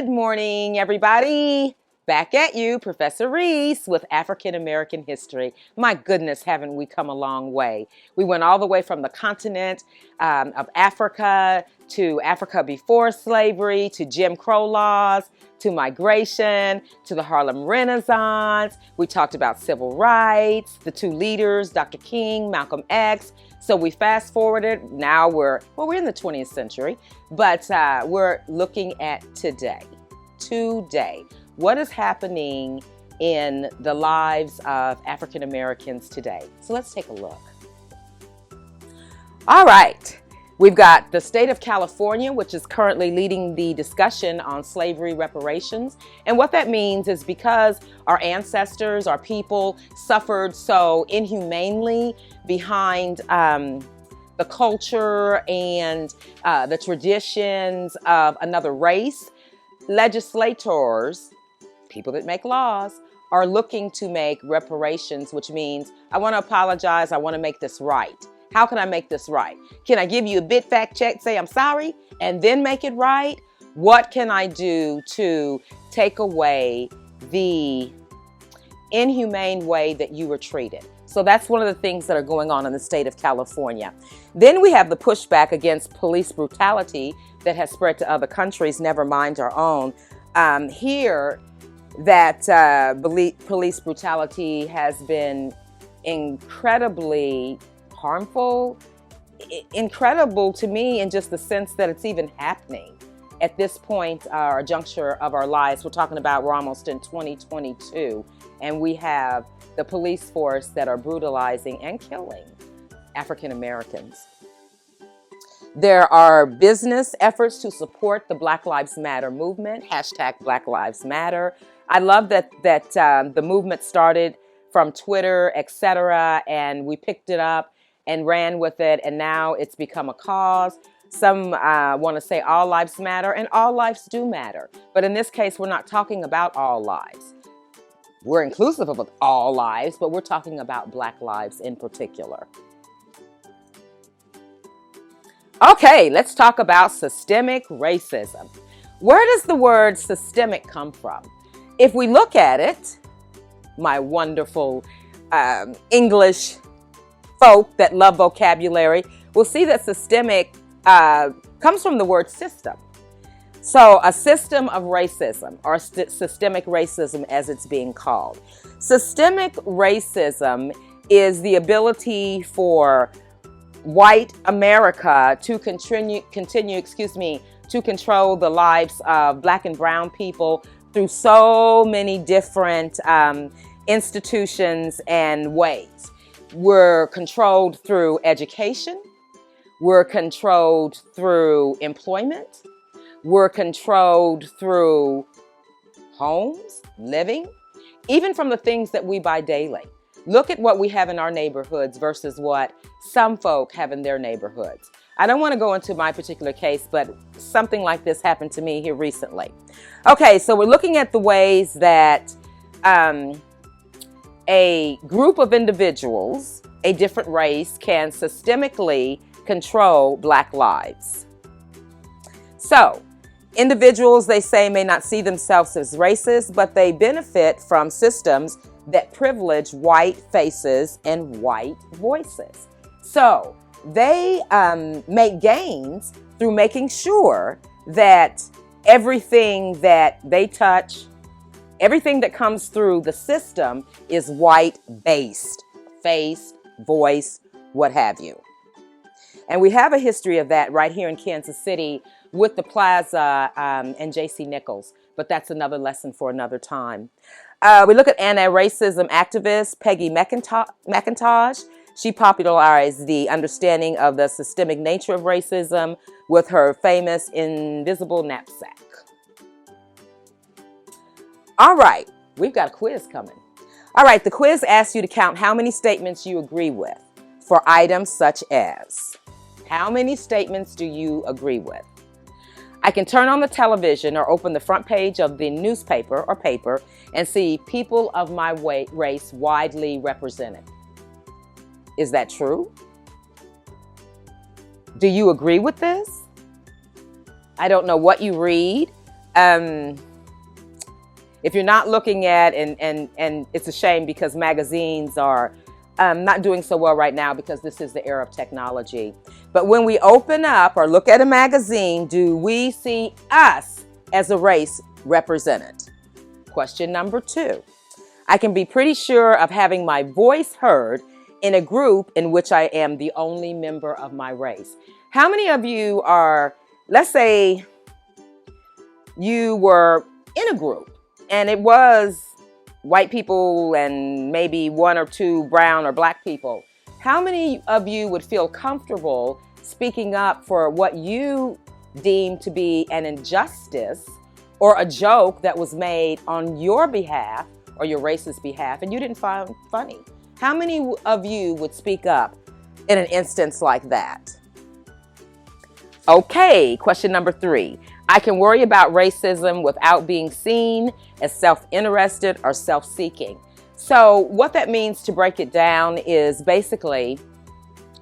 Good morning, everybody. Back at you, Professor Reese with African American history. My goodness, haven't we come a long way? We went all the way from the continent of Africa to Africa before slavery, to Jim Crow laws, to migration, to the Harlem Renaissance. We talked about civil rights, the two leaders, Dr. King, Malcolm X. So we fast forwarded. Now we're in the 20th century, but we're looking at today. Today. What is happening in the lives of African Americans today? So let's take a look. All right. We've got the state of California, which is currently leading the discussion on slavery reparations. And what that means is because our ancestors, our people, suffered so inhumanely behind the culture and the traditions of another race, legislators, people that make laws, are looking to make reparations, which means I want to apologize, I want to make this right. How can I make this right? Can I give you a big fact check, say I'm sorry, and then make it right? What can I do to take away the inhumane way that you were treated? So that's one of the things that are going on in the state of California. Then we have the pushback against police brutality that has spread to other countries, never mind our own. Here, that police brutality has been incredibly harmful, incredible to me in just the sense that it's even happening at this point, our juncture of our lives. We're almost in 2022, and we have the police force that are brutalizing and killing African Americans. There are business efforts to support the Black Lives Matter movement, hashtag Black Lives Matter. I love that the movement started from Twitter, etc., and we picked it up and ran with it, and now it's become a cause. Some want to say all lives matter, and all lives do matter. But in this case, we're not talking about all lives. We're inclusive of all lives, but we're talking about Black lives in particular. Okay, let's talk about systemic racism. Where does the word systemic come from? If we look at it, my wonderful English folk that love vocabulary will see that systemic comes from the word system. So a system of racism, or systemic racism as it's being called. Systemic racism is the ability for white America to continue to control the lives of Black and brown people through so many different institutions and ways. We're controlled through education. We're controlled through employment. We're controlled through homes, living, even from the things that we buy daily. Look at what we have in our neighborhoods versus what some folk have in their neighborhoods. I don't want to go into my particular case, but something like this happened to me here recently. Okay, so we're looking at the ways that a group of individuals, a different race, can systemically control Black lives. So, individuals, they say, may not see themselves as racist, but they benefit from systems that privilege white faces and white voices. So, they make gains through making sure that everything that they touch, everything that comes through the system is white-based, face, voice, what have you. And we have a history of that right here in Kansas City with the Plaza and J.C. Nichols, but that's another lesson for another time. We look at anti-racism activist Peggy McIntosh. She popularized the understanding of the systemic nature of racism with her famous invisible knapsack. All right, we've got a quiz coming. All right, the quiz asks you to count how many statements you agree with for items such as, how many statements do you agree with? I can turn on the television or open the front page of the newspaper or paper and see people of my race widely represented. Is that true? Do you agree with this? I don't know what you read, Um, if you're not looking at, and it's a shame because magazines are not doing so well right now because this is the era of technology. But when we open up or look at a magazine, do we see us as a race represented? Question number 2. I can be pretty sure of having my voice heard in a group in which I am the only member of my race. How many of you are, let's say you were in a group and it was white people and maybe 1 or 2 brown or black people. How many of you would feel comfortable speaking up for what you deem to be an injustice or a joke that was made on your behalf or your race's behalf and you didn't find funny? How many of you would speak up in an instance like that? Okay, question number 3. I can worry about racism without being seen as self-interested or self-seeking. So what that means, to break it down, is basically,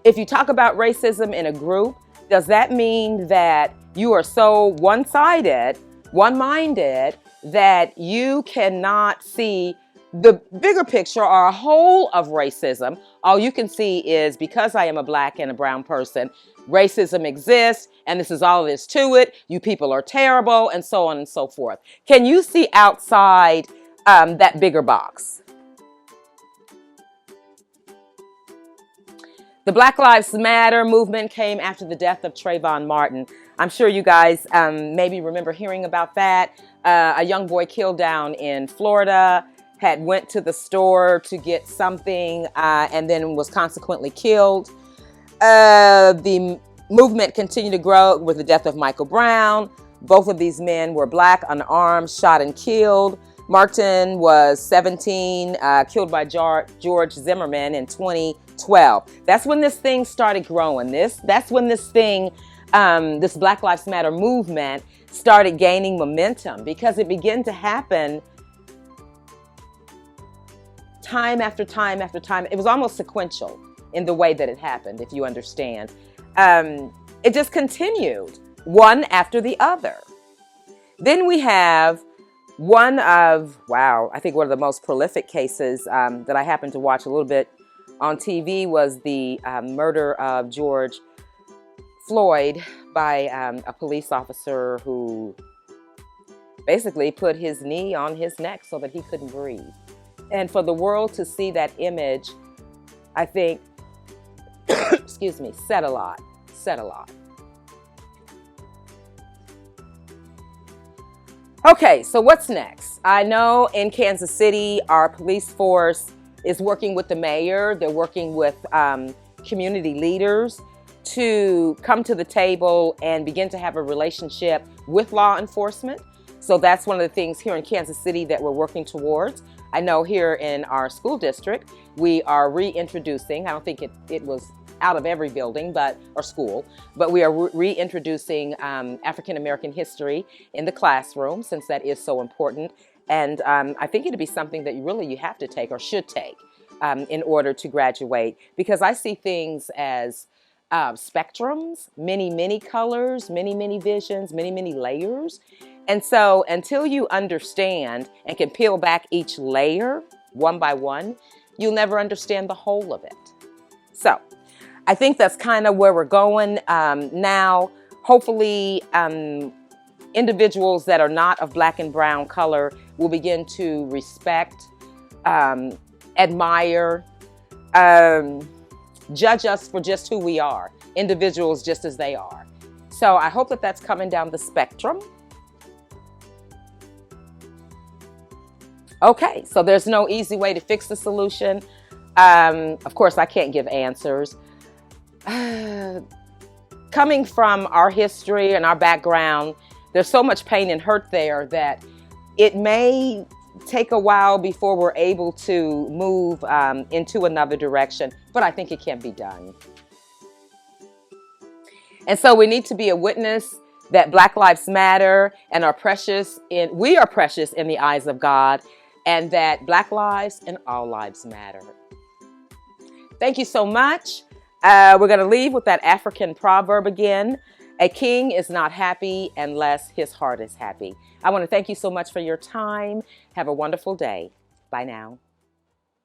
if you talk about racism in a group, does that mean that you are so one-sided, one-minded, that you cannot see the bigger picture or a whole of racism? All you can see is, because I am a black and a brown person, racism exists, and this is all there is to it. You people are terrible, and so on and so forth. Can you see outside that bigger box? The Black Lives Matter movement came after the death of Trayvon Martin. I'm sure you guys maybe remember hearing about that. A young boy killed down in Florida, had went to the store to get something and then was consequently killed. The movement continued to grow with the death of Michael Brown. Both of these men were black, unarmed, shot and killed. Martin was 17, killed by George Zimmerman in 2012. That's when this thing started growing. That's when this thing, this Black Lives Matter movement started gaining momentum, because it began to happen time after time after time. It was almost sequential in the way that it happened, if you understand. It just continued one after the other. Then we have I think one of the most prolific cases that I happened to watch a little bit on TV was the murder of George Floyd by a police officer who basically put his knee on his neck so that he couldn't breathe. And for the world to see that image, I think, excuse me, said a lot. Okay, so what's next? I know in Kansas City, our police force is working with the mayor. They're working with community leaders to come to the table and begin to have a relationship with law enforcement. So that's one of the things here in Kansas City that we're working towards. I know here in our school district, we are reintroducing, I don't think it was out of every building or school, but we are reintroducing African American history in the classroom, since that is so important. And I think it'd be something that you have to take or should take in order to graduate, because I see things as spectrums, many colors, many visions, many layers. And so until you understand and can peel back each layer one by one, you'll never understand the whole of it. So I think that's kind of where we're going now. Hopefully, individuals that are not of black and brown color will begin to respect, admire, judge us for just who we are, individuals just as they are. So I hope that that's coming down the spectrum. Okay, so there's no easy way to fix the solution. Of course, I can't give answers. Coming from our history and our background, there's so much pain and hurt there that it may take a while before we're able to move into another direction, but I think it can be done. And so we need to be a witness that Black Lives Matter and we are precious in the eyes of God, and that Black lives and all lives matter. Thank you so much. We're going to leave with that African proverb again. A king is not happy unless his heart is happy. I want to thank you so much for your time. Have a wonderful day. Bye now.